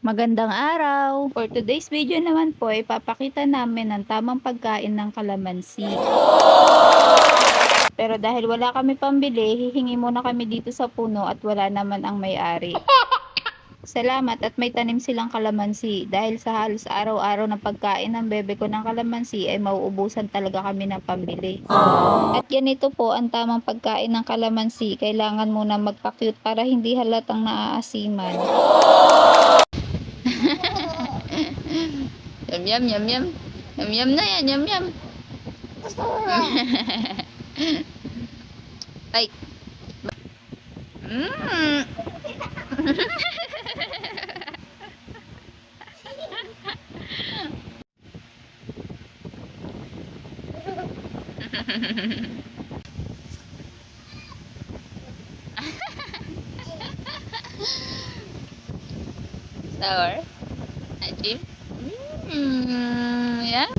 Magandang araw! For today's video naman po, ipapakita namin ang tamang pagkain ng kalamansi. Pero dahil wala kami pambili, hihingi muna kami dito sa puno at wala naman ang may-ari. Salamat at may tanim silang kalamansi. Dahil sa halos araw-araw na pagkain ng bebe ko ng kalamansi ay mauubusan talaga kami ng pambili. At ganito po ang tamang pagkain ng kalamansi. Kailangan muna magpa-cute para hindi halatang naaasiman. Yum yum yum yum. Yum yum na yan, yum yum. Ay. Sour. Ajim. Yeah.